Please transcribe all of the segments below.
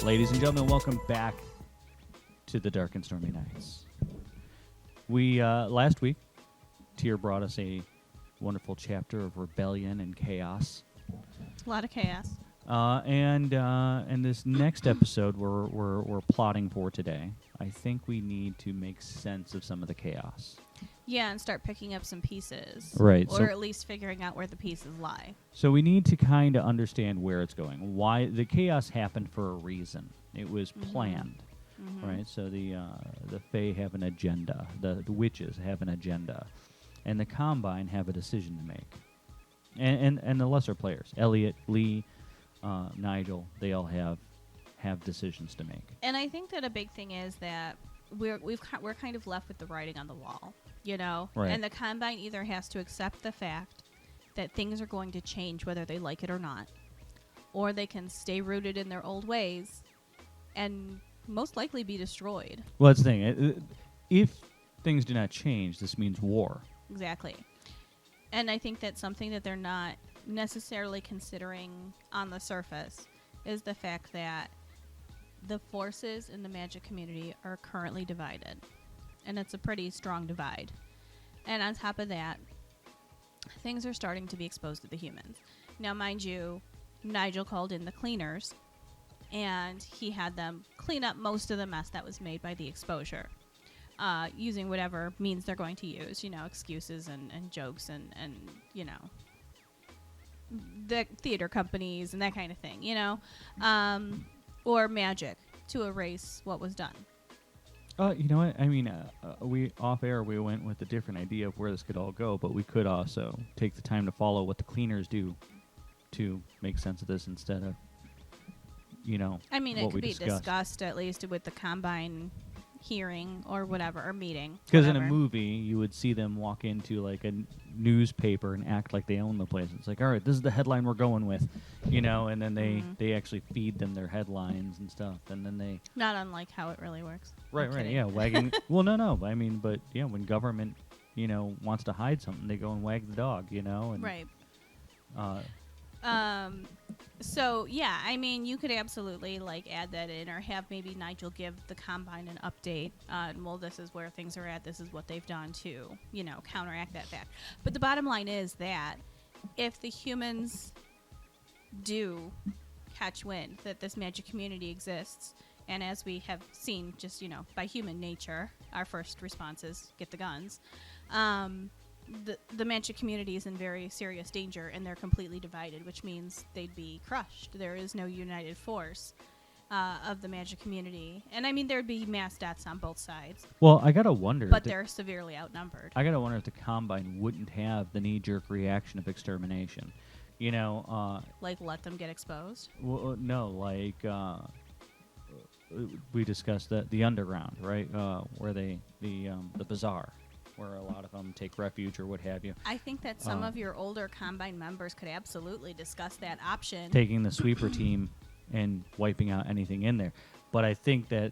Ladies and gentlemen, welcome back to the Dark and Stormy Nights. We last week, Tyr brought us a wonderful chapter of rebellion and chaos. A lot of chaos. And this next episode we're plotting for today, I think we need to make sense of some of the chaos. Yeah, and start picking up some pieces. Right. Or at least figuring out where the pieces lie. So we need to kind of understand where it's going. Why the chaos happened for a reason. It was planned. Right? So the Fae have an agenda. The witches have an agenda. And the Combine have a decision to make. And the lesser players, Eliot, Lee, Nigel, they all have decisions to make. And I think that a big thing is that we're kind of left with the writing on the wall, you know? Right. And the Combine either has to accept the fact that things are going to change whether they like it or not, or they can stay rooted in their old ways and most likely be destroyed. Well, that's the thing. If things do not change, this means war. Exactly. And I think that's something that they're not necessarily considering on the surface is the fact that the forces in the magic community are currently divided. And it's a pretty strong divide. And on top of that, things are starting to be exposed to the humans. Now, mind you, Nigel called in the cleaners, and he had them clean up most of the mess that was made by the exposure. Using whatever means they're going to use, you know, excuses and jokes and, you know, the theater companies and that kind of thing, you know, or magic to erase what was done. You know what? I mean, we off air we went with a different idea of where this could all go, but we could also take the time to follow what the cleaners do to make sense of this instead of, you know, I mean, what it could be discussed. discussed at least with the Combine hearing or whatever, or meeting. Because in a movie, you would see them walk into like a newspaper and act like they own the place. It's like, all right, this is the headline we're going with, you know, and then they actually feed them their headlines and stuff, and then they... Not unlike how it really works. Right, yeah, wagging... Well, no, I mean, but, yeah, when government, you know, wants to hide something, they go and wag the dog, you know? And, right. So, yeah, I mean, you could absolutely, like, add that in or have maybe Nigel give the Combine an update on, well, this is where things are at, this is what they've done to, you know, counteract that fact. But the bottom line is that if the humans do catch wind that this magic community exists, and as we have seen just, you know, by human nature, our first response is get the guns, the magic community is in very serious danger, and they're completely divided, which means they'd be crushed. There is no united force of the magic community. And, I mean, there'd be mass deaths on both sides. Well, I gotta wonder... But they're severely outnumbered. I gotta wonder if the Combine wouldn't have the knee-jerk reaction of extermination. You know... like, let them get exposed? Well, no, like... we discussed the underground, right? Where the bazaar, where a lot of them take refuge or what have you. I think that some of your older Combine members could absolutely discuss that option. Taking the sweeper team and wiping out anything in there. But I think that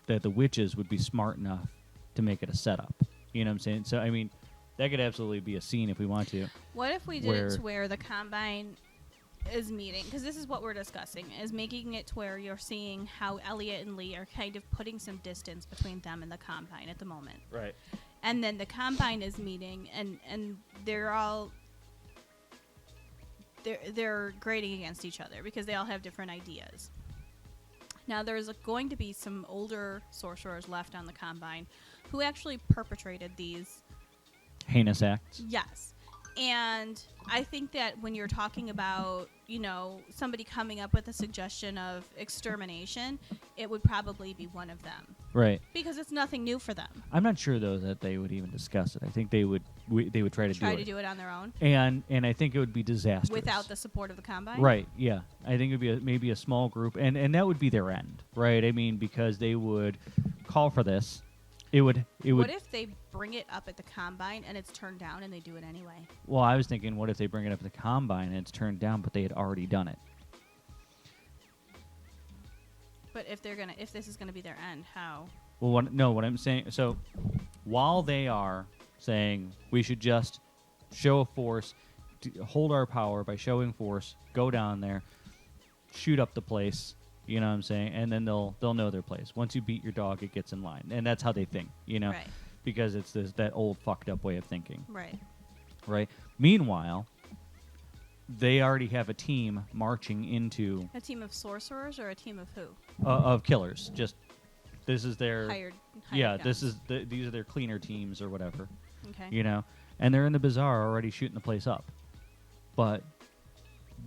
the witches would be smart enough to make it a setup. You know what I'm saying? So, I mean, that could absolutely be a scene if we want to. What if we did it to where the Combine is meeting, because this is what we're discussing, is making it to where you're seeing how Eliot and Lee are kind of putting some distance between them and the Combine at the moment. Right. And then the Combine is meeting, and they're all they're grading against each other because they all have different ideas. Now, there's going to be some older sorcerers left on the Combine who actually perpetrated these heinous acts. Yes. And I think that when you're talking about, you know, somebody coming up with a suggestion of extermination, it would probably be one of them. Right. Because it's nothing new for them. I'm not sure, though, that they would even discuss it. I think they would try to do it on their own. And I think it would be disastrous. Without the support of the Combine? Right, yeah. I think it would be maybe a small group, and that would be their end, right? I mean, because they would call for this. It would. What if they bring it up at the Combine and it's turned down and they do it anyway? Well, I was thinking, what if they bring it up at the Combine and it's turned down, but they had already done it? But if this is gonna be their end, how? Well, what I'm saying, so while they are saying we should just show a force, hold our power by showing force, go down there, shoot up the place, You know what I'm saying? And then they'll know their place. Once you beat your dog, it gets in line, and that's how they think. You know, Right. because it's that old fucked up way of thinking. Right. Right. Meanwhile, they already have a team marching into A team of sorcerers or a team of who? of killers. Just this is their Hired yeah. guns. This is these are their cleaner teams or whatever. Okay. You know, and they're in the bazaar already shooting the place up. But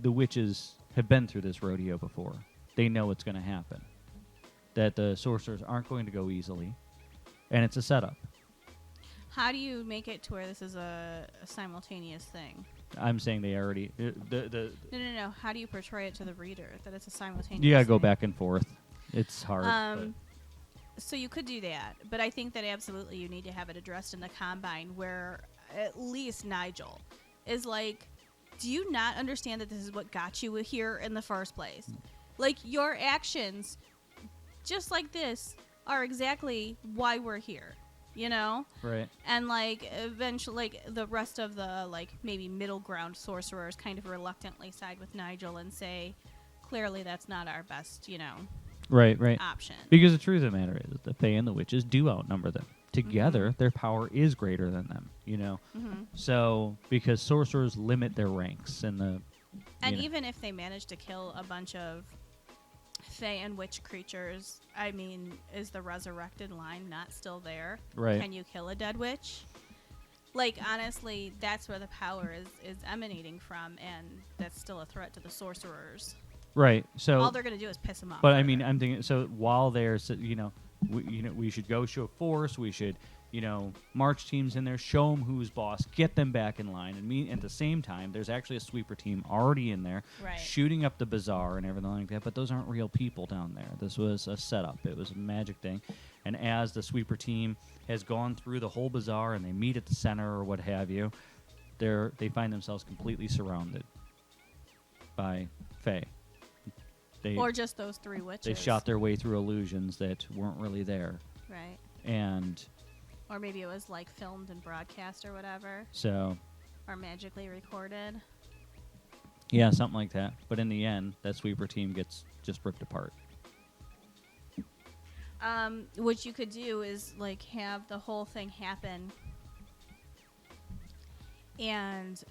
the witches have been through this rodeo before. They know what's going to happen. That the sorcerers aren't going to go easily, and it's a setup. How do you make it to where this is a simultaneous thing? I'm saying they already the No. How do you portray it to the reader that it's a simultaneous? you gotta go thing? back and forth. It's hard. So you could do that, but I think that absolutely you need to have it addressed in the Combine, where at least Nigel is like, do you not understand that this is what got you here in the first place? Like, your actions, just like this, are exactly why we're here, you know? Right. And, like, eventually, like, the rest of the, like, maybe middle ground sorcerers kind of reluctantly side with Nigel and say, clearly that's not our best, you know, Right. option. Because the truth of the matter is, the Fae and the witches do outnumber them. Together, their power is greater than them. You know. Mm-hmm. So because sorcerers limit their ranks and the. And you know. even if they manage to kill a bunch of Fae and witch creatures, I mean, is the resurrected line not still there? Right. Can you kill a dead witch? Like, honestly, that's where the power is emanating from, and that's still a threat to the sorcerers. Right. So. All they're going to do is piss them off. But I mean, I'm thinking. So while there's, you know, we should go show force. We should, you know, march teams in there, show them who's boss, get them back in line, and at the same time, there's actually a sweeper team already in there, Right. shooting up the bazaar and everything like that. But those aren't real people down there. This was a setup. It was a magic thing. And as the sweeper team has gone through the whole bazaar and they meet at the center or what have you, they find themselves completely surrounded by Fae. Or just those three witches. They shot their way through illusions that weren't really there. Right. And Or maybe it was, like, filmed and broadcast or whatever. so, Or magically recorded. yeah, something like that. But in the end, that sweeper team gets just ripped apart. What you could do is, like, have the whole thing happen and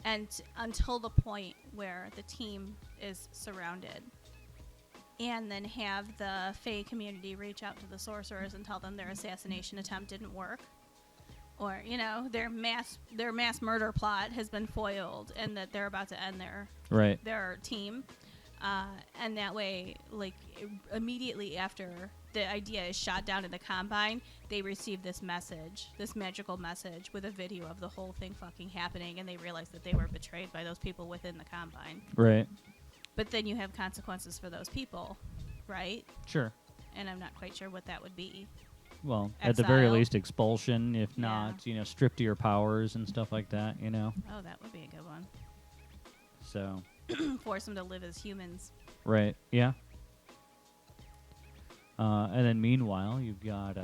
and until the point where the team is surrounded, and then have the Fae community reach out to the sorcerers and tell them their assassination attempt didn't work, or, you know, their mass murder plot has been foiled and that they're about to end their team. And that way, like, immediately after the idea is shot down in the Combine, they receive this message, this magical message with a video of the whole thing fucking happening, and they realize that they were betrayed by those people within the Combine. Right. But then you have consequences for those people, right? Sure. And I'm not quite sure what that would be. Well, at the very Exile. least, expulsion. If not, you know, stripped to your powers and stuff like that. You know. Oh, that would be a good one. So. Force them to live as humans. Right. Yeah. And then meanwhile, you've got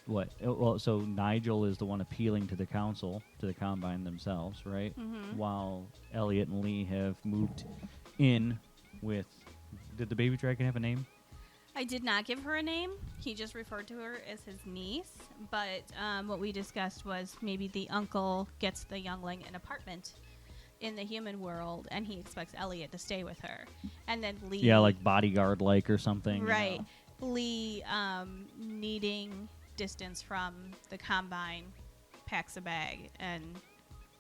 what? Well, so Nigel is the one appealing to the council, to the Combine themselves, right? Mm-hmm. While Eliot and Lee have moved in with. Did the baby dragon have a name? I did not give her a name. He just referred to her as his niece. But what we discussed was maybe the uncle gets the youngling an apartment in the human world, and he expects Eliot to stay with her. And then Lee... Yeah, like bodyguard-like or something. Right. You know? Lee, needing distance from the Combine, packs a bag and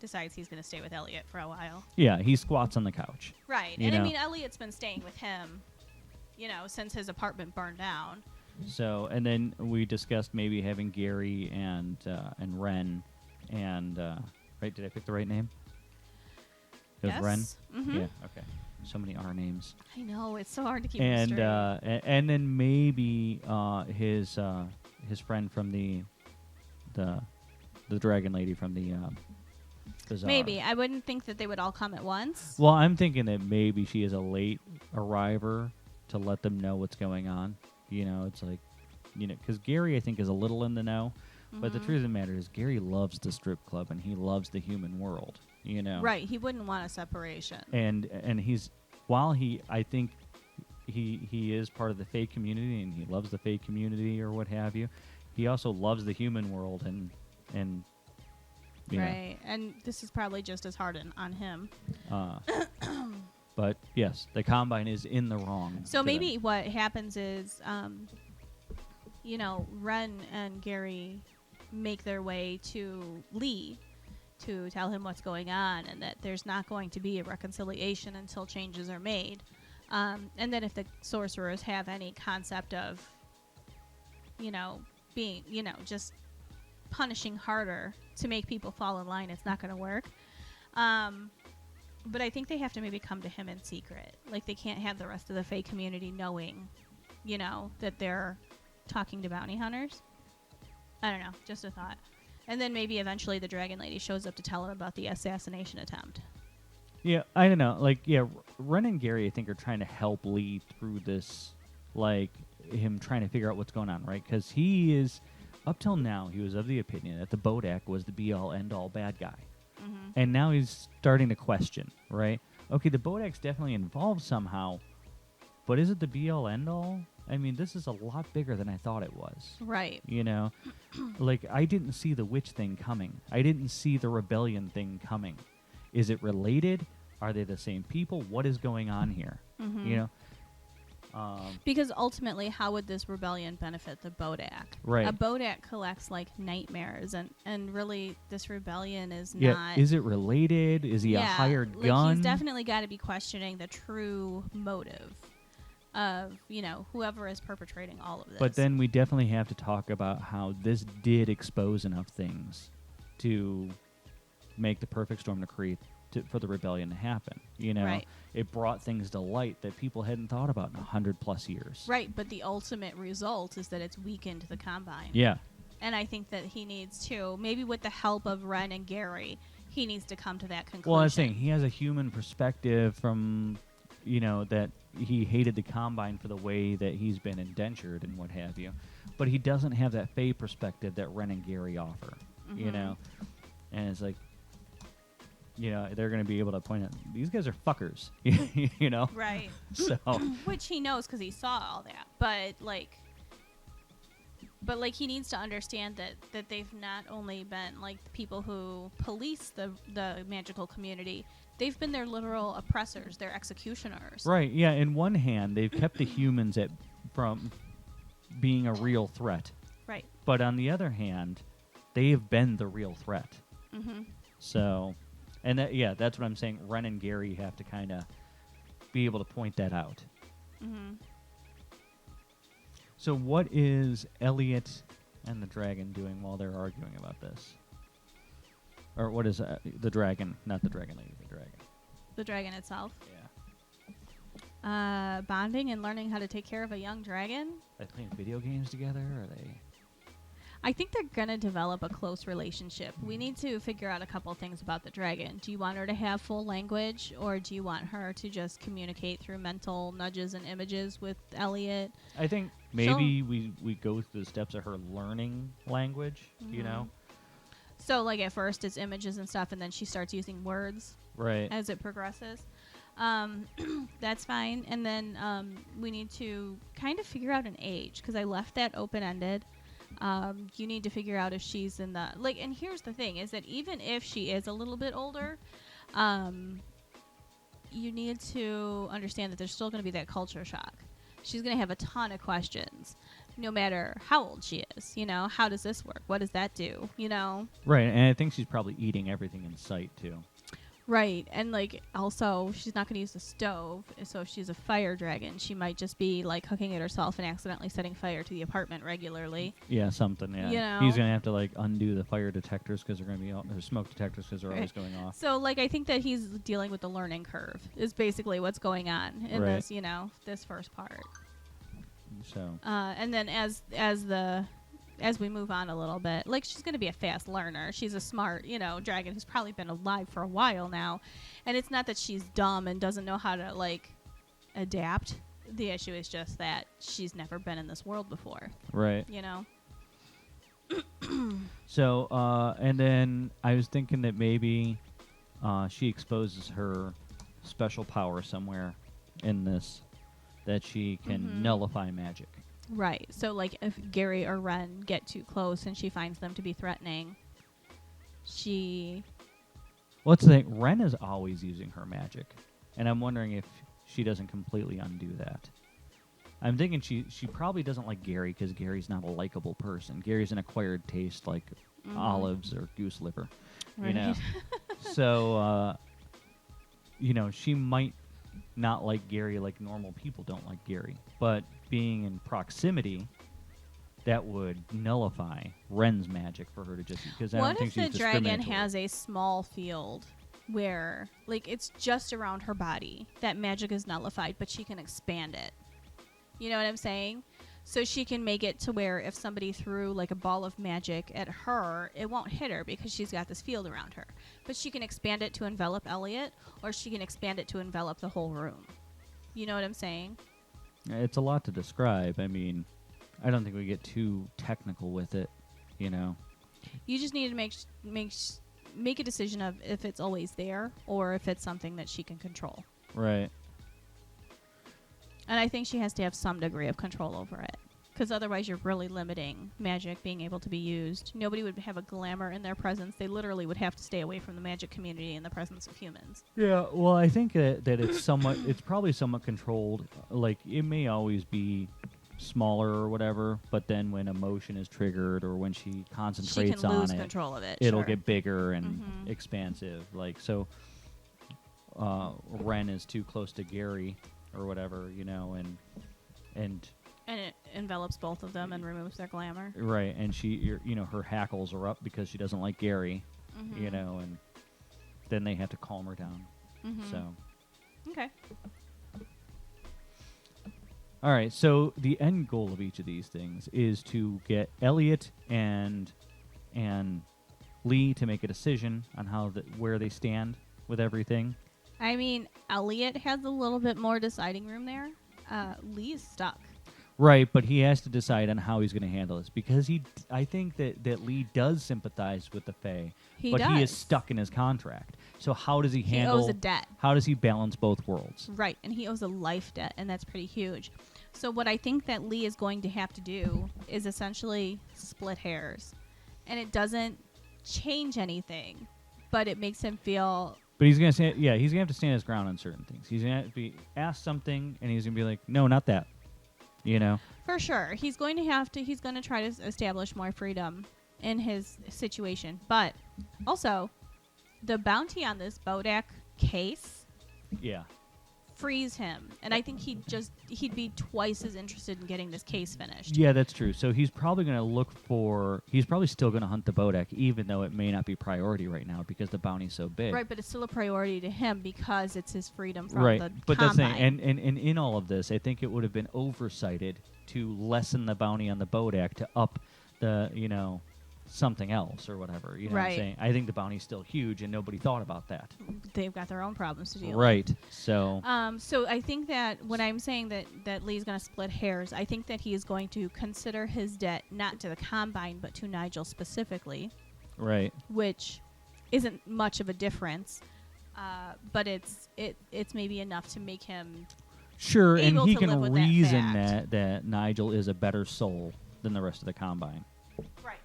decides he's going to stay with Eliot for a while. Yeah, he squats on the couch. Right. You And know? I mean, Eliot's been staying with him, you know, since his apartment burned down. So, and then we discussed maybe having Gary and Ren and right? Did I pick the right name? It was Yes. Ren. Mm-hmm. Yeah. Okay. So many R names. I know, it's so hard to keep And them straight. and then maybe his friend from the dragon lady from the bazaar. Maybe. I wouldn't think that they would all come at once. Well, I'm thinking that maybe she is a late arriver to let them know what's going on. You know, it's like, you know, because Gary, I think, is a little in the know. But the truth of the matter is, Gary loves the strip club and he loves the human world. You know, Right. He wouldn't want a separation. And he's while I think he is part of the Fae community and he loves the Fae community or what have you, he also loves the human world and you know. Right, and this is probably just as hard on him. But yes, the Combine is in the wrong. So maybe what happens is, you know, Ren and Gary make their way to Lee to tell him what's going on and that there's not going to be a reconciliation until changes are made. And then if the sorcerers have any concept of, you know, being, you know, just punishing harder to make people fall in line, it's not going to work. But I think they have to maybe come to him in secret. Like, they can't have the rest of the Fae community knowing, you know, that they're talking to bounty hunters. I don't know. Just a thought. And then maybe eventually the Dragon Lady shows up to tell him about the assassination attempt. Yeah, I don't know. Like, yeah, Ren and Gary, I think, are trying to help Lee through this, like, him trying to figure out what's going on, right? Because he is, up till now, he was of the opinion that the Bodak was the be-all, end-all bad guy. Mm-hmm. And now he's starting to question, right? Okay, the Bodak's definitely involved somehow, but is it the be-all, end-all? I mean, this is a lot bigger than I thought it was. Right. You know? Like, I didn't see the witch thing coming. I didn't see the rebellion thing coming. Is it related? Are they the same people? What is going on here? Mm-hmm. You know? Because ultimately, how would this rebellion benefit the Bodak? Right. A Bodak collects, like, nightmares, and really, this rebellion is yeah. not... Is it related? Is he a hired gun? He's definitely got to be questioning the true motive of, you know, whoever is perpetrating all of this. But then we definitely have to talk about how this did expose enough things to make the perfect storm to create for the rebellion to happen. You know, right. It brought things to light that people hadn't thought about in 100+ years. Right, but the ultimate result is that it's weakened the Combine. Yeah. And I think that he needs to, maybe with the help of Ren and Gary, he needs to come to that conclusion. Well, I was saying, he has a human perspective from, you know, that he hated the Combine for the way that he's been indentured and what have you. But he doesn't have that Fae perspective that Ren and Gary offer, you know? And it's like, you know, they're going to be able to point out, these guys are fuckers, you know? Right. So. Which he knows because he saw all that. But, like, he needs to understand that they've not only been, like, the people who police the magical community, they've been their literal oppressors, their executioners. Right, yeah. In one hand, they've kept the humans from being a real threat. Right. But on the other hand, they have been the real threat. Mm-hmm. So, and that's what I'm saying. Ren and Gary have to kind of be able to point that out. Mm-hmm. So what is Eliot and the dragon doing while they're arguing about this? Or what is the dragon, not the dragon lady, the dragon? The dragon itself? Yeah. Bonding and learning how to take care of a young dragon? Are they playing video games together? Or are they... I think they're going to develop a close relationship. We need to figure out a couple things about the dragon. Do you want her to have full language, or do you want her to just communicate through mental nudges and images with Eliot? I think maybe we go through the steps of her learning language, you know? So, like, at first it's images and stuff, and then she starts using words as it progresses. That's fine. And then we need to kind of figure out an age, because I left that open-ended. You need to figure out if she's in the... Like, and here's the thing, is that even if she is a little bit older, you need to understand that there's still going to be that culture shock. She's going to have a ton of questions, no matter how old she is. You know, how does this work? What does that do? You know? Right, and I think she's probably eating everything in sight, too. Right, and, like, also, she's not going to use the stove, so if she's a fire dragon, she might just be, like, cooking it herself and accidentally setting fire to the apartment regularly. Yeah, something, yeah. You know? He's going to have to, like, undo the fire detectors because they're going to be... or smoke detectors because they're always going off. So, like, I think that he's dealing with the learning curve is basically what's going on in this, you know, this first part. So... and then as we move on a little bit, like, she's going to be a fast learner. She's a smart, you know, dragon who's probably been alive for a while now. And it's not that she's dumb and doesn't know how to, like, adapt. The issue is just that she's never been in this world before. Right. You know? So, and then I was thinking that maybe she exposes her special power somewhere in this that she can nullify magic. Right. So, like, if Gary or Ren get too close and she finds them to be threatening, she... What's the thing? Ren is always using her magic, and I'm wondering if she doesn't completely undo that. I'm thinking she probably doesn't like Gary because Gary's not a likable person. Gary's an acquired taste like olives or goose liver, Right. you know. So, she might not like Gary like normal people don't like Gary, but being in proximity, that would nullify Ren's magic for her to just because I don't think she's What if the dragon discriminatory. has a small field where, like, it's just around her body that magic is nullified, but she can expand it? You know what I'm saying? So she can make it to where if somebody threw like a ball of magic at her, it won't hit her because she's got this field around her. But she can expand it to envelop Eliot, or she can expand it to envelop the whole room. You know what I'm saying? It's a lot to describe. I mean, I don't think we get too technical with it, you know. You just need to make a decision of if it's always there or if it's something that she can control. Right. And I think she has to have some degree of control over it. Because otherwise you're really limiting magic being able to be used. Nobody would have a glamour in their presence. They literally would have to stay away from the magic community in the presence of humans. Yeah, well, I think that it's probably somewhat controlled. Like, it may always be smaller or whatever, but then when emotion is triggered or when she concentrates She can on lose it, control of it. it'll sure. get bigger and expansive. Like, so Ren is too close to Gary or whatever, you know, and And it envelops both of them and removes their glamour. right, and her hackles are up because she doesn't like Gary, you know, and then they have to calm her down. So, Okay. all right. So the end goal of each of these things is to get Eliot and Lee to make a decision on where they stand with everything. I mean, Eliot has a little bit more deciding room there. Lee's stuck. Right, but he has to decide on how he's going to handle this because I think that Lee does sympathize with the Fae, He but does. he is stuck in his contract. So how does he handle? He owes a debt. How does he balance both worlds? Right, and he owes a life debt, and that's pretty huge. So what I think that Lee is going to have to do is essentially split hairs. And it doesn't change anything, but it makes him feel... But he's gonna say, he's gonna have to stand his ground on certain things. He's gonna have to be asked something, and he's gonna be like, "No, not that," you know. For sure, he's going to try to establish more freedom in his situation. But also, the bounty on this Bodak case Yeah. frees him, and I think he'd be twice as interested in getting this case finished. Yeah, that's true. So he's probably gonna he's probably still gonna hunt the Bodak, even though it may not be priority right now because the bounty's so big. Right, but it's still a priority to him because it's his freedom from Right, the but that's the combine. thing, and in all of this, I think it would have been oversighted to lessen the bounty on the Bodak to up the, something else or whatever. You know what I'm Right. saying? I think the bounty's still huge, and nobody thought about that. They've got their own problems to deal with. Right. So. So I think that when I'm saying that Lee's going to split hairs, I think that he is going to consider his debt not to the Combine, but to Nigel specifically. Right. Which isn't much of a difference, but it's maybe enough to make him Sure, and able he to can live with that reason fact. that Nigel is a better soul than the rest of the Combine. right.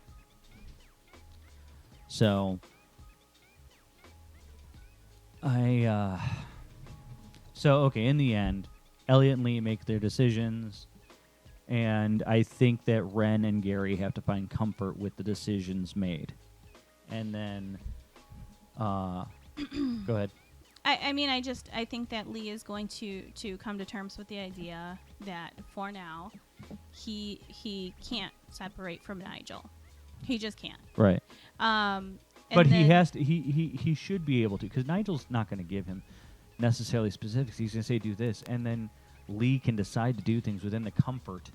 So, okay, in the end, Eliot and Lee make their decisions, and I think that Ren and Gary have to find comfort with the decisions made. And then, go ahead. I think that Lee is going to come to terms with the idea that for now, he can't separate from Nigel. He just can't. Right. And But he then- has to. He should be able to, because Nigel's not going to give him necessarily specifics. He's going to say do this, and then Lee can decide to do things within the comfort.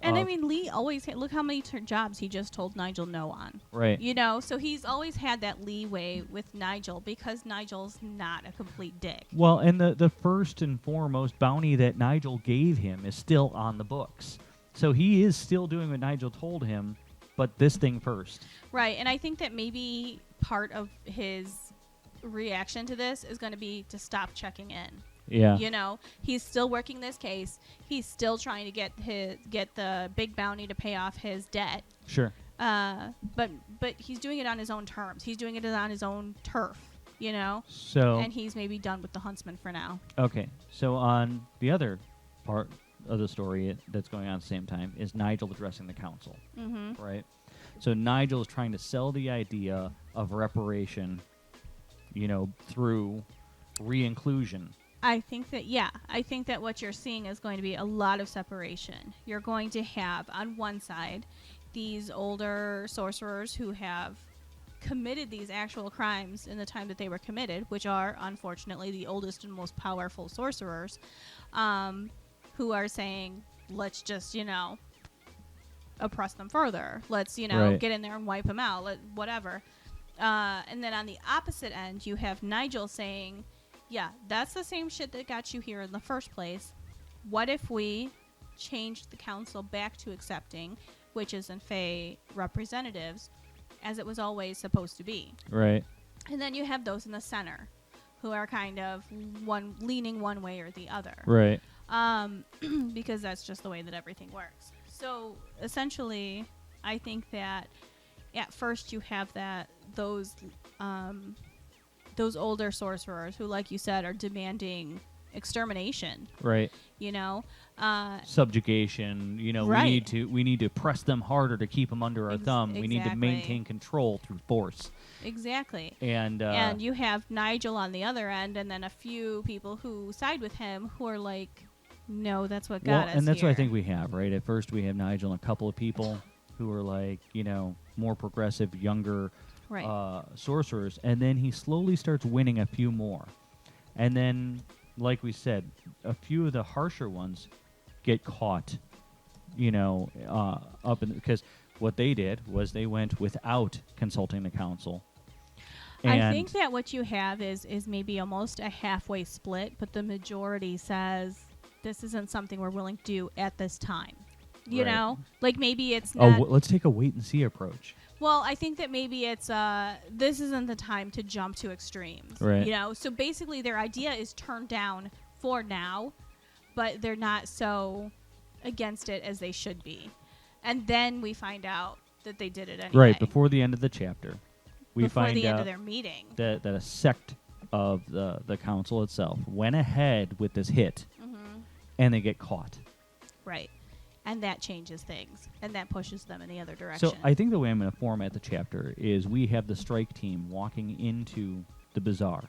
And I of- mean, Lee always look how many jobs he just told Nigel no on. right. You know, so he's always had that leeway with Nigel because Nigel's not a complete dick. Well, and the first and foremost bounty that Nigel gave him is still on the books, so he is still doing what Nigel told him, but this thing first. Right, and I think that maybe part of his reaction to this is going to be to stop checking in. Yeah. You know, he's still working this case. He's still trying to get the big bounty to pay off his debt. Sure. But he's doing it on his own terms. He's doing it on his own turf, you know? So And he's maybe done with the huntsman for now. okay. So on the other part of the story that's going on at the same time is Nigel addressing the council. Mm-hmm. Right? So Nigel is trying to sell the idea of reparation, you know, through re-inclusion. I think that what you're seeing is going to be a lot of separation. You're going to have, on one side, these older sorcerers who have committed these actual crimes in the time that they were committed, which are, unfortunately, the oldest and most powerful sorcerers, who are saying, let's just, you know, oppress them further. Let's, you know, get in there and wipe them out, whatever. And then on the opposite end, you have Nigel saying, yeah, that's the same shit that got you here in the first place. What if we changed the council back to accepting witches and fae representatives as it was always supposed to be? Right. And then you have those in the center who are kind of leaning one way or the other. Right. Because that's just the way that everything works. So essentially, I think that at first you have those older sorcerers who, like you said, are demanding extermination. Right. You know, subjugation. You know, right. we need to press them harder to keep them under our thumb. Exactly. We need to maintain control through force. Exactly. And you have Nigel on the other end, and then a few people who side with him who are like, no, that's what got us and that's here. what I think we have, right? At first we have Nigel and a couple of people who are like, you know, more progressive, younger sorcerers, and then he slowly starts winning a few more. And then, like we said, a few of the harsher ones get caught, you know, because what they did was they went without consulting the council. And I think that what you have is maybe almost a halfway split, but the majority says this isn't something we're willing to do at this time. You know? Like maybe it's not... let's take a wait-and-see approach. Well, I think that maybe it's this isn't the time to jump to extremes. Right. You know? So basically their idea is turned down for now, but they're not so against it as they should be. And then we find out that they did it anyway. Right, before the end of the chapter. We before find the end out of their meeting. that a sect of the council itself went ahead with this hit, and they get caught. Right. And that changes things, and that pushes them in the other direction. So I think the way I'm going to format the chapter is we have the strike team walking into the bazaar,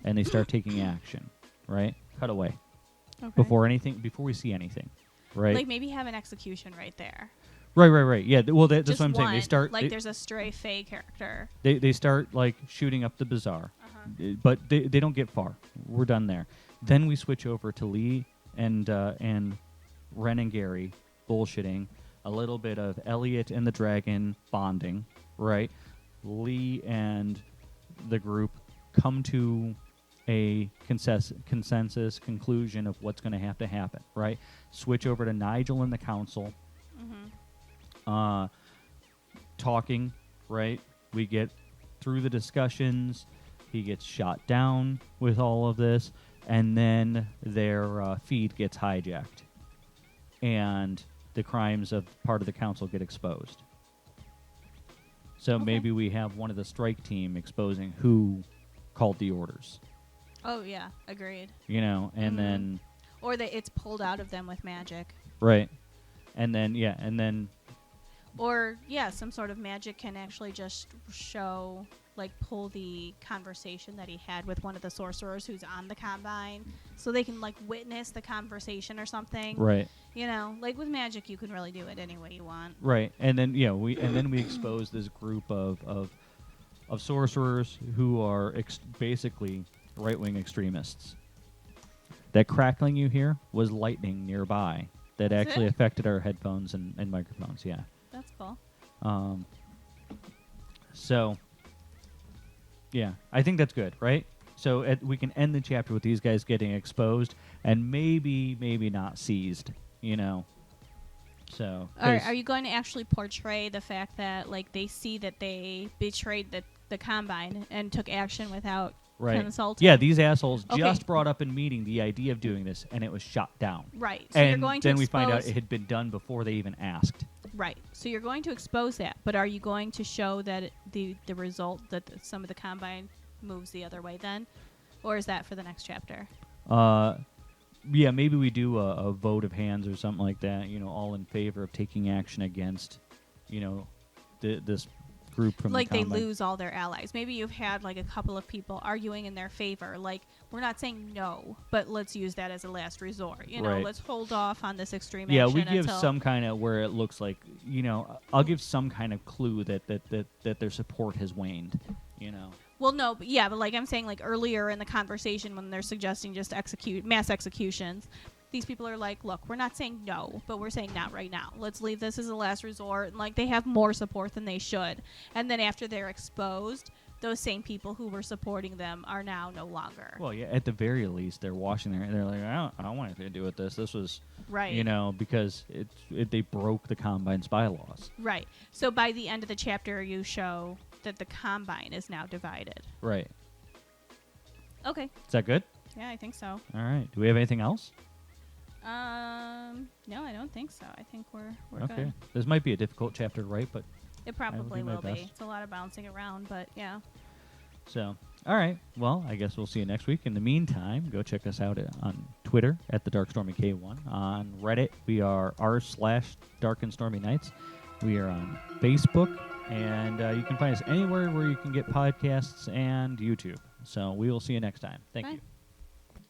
and they start taking action, right? Cut away. Okay. Before we see anything, right? Like maybe have an execution right there. Right. Yeah, well, that's Just what I'm one. saying. They start... there's a stray fae character. They start, like, shooting up the bazaar, but they don't get far. We're done there. Then we switch over to Lee and Ren and Gary bullshitting, a little bit of Eliot and the dragon bonding, right? Lee and the group come to a consensus conclusion of what's going to have to happen, right? Switch over to Nigel and the council, talking, right? We get through the discussions. He gets shot down with all of this, and then their feed gets hijacked, and the crimes of part of the council get exposed. So maybe we have one of the strike team exposing who called the orders. Oh, yeah. Agreed. You know, and then... Or that it's pulled out of them with magic. Right. And then, Or, some sort of magic can actually just show, like, pull the conversation that he had with one of the sorcerers who's on the Combine, so they can, like, witness the conversation or something. Right. You know, like with magic, you can really do it any way you want. Right. And then, we expose this group of sorcerers who are basically right-wing extremists. That crackling you hear was lightning nearby that actually affected our headphones and microphones, yeah. That's cool. So, yeah, I think that's good, right? So we can end the chapter with these guys getting exposed and maybe not seized, you know. So, are you going to actually portray the fact that, like, they see that they betrayed the Combine and took action without consultant. Yeah, these assholes Okay. just brought up in meeting the idea of doing this, and it was shot down. Right. So and you're going to then we expose, find out it had been done before they even asked. Right. So you're going to expose that, but are you going to show that the result that some of the Combine moves the other way then? Or is that for the next chapter? Yeah, maybe we do a vote of hands or something like that, all in favor of taking action against, this group from like the they Combine. lose all their allies. Maybe you've had like a couple of people arguing in their favor. Like, we're not saying no, but let's use that as a last resort. Right. Let's hold off on this extreme Yeah, action we give until some kind of where it looks like, I'll give some kind of clue that their support has waned, Well, no, but like I'm saying, like earlier in the conversation when they're suggesting just mass executions, these people are like, look, we're not saying no, but we're saying not right now. Let's leave this as a last resort. And like they have more support than they should. And then after they're exposed, those same people who were supporting them are now no longer. Well, yeah, at the very least, they're washing their hands. They're like, I don't want anything to do with this. This was, right. Because they broke the Combine's bylaws. Right. So by the end of the chapter, you show that the Combine is now divided. Right. Okay. Is that good? Yeah, I think so. All right. Do we have anything else? No, I don't think so. I think we're Okay. good. This might be a difficult chapter to write, but It probably do my will be. best. It's a lot of bouncing around, but yeah. so. All right. Well, I guess we'll see you next week. In the meantime, go check us out on Twitter at the darkstormyknights. On Reddit, we are r/darkandstormyknights. We are on Facebook, and you can find us anywhere where you can get podcasts and YouTube. So we will see you next time. Thank Bye. you.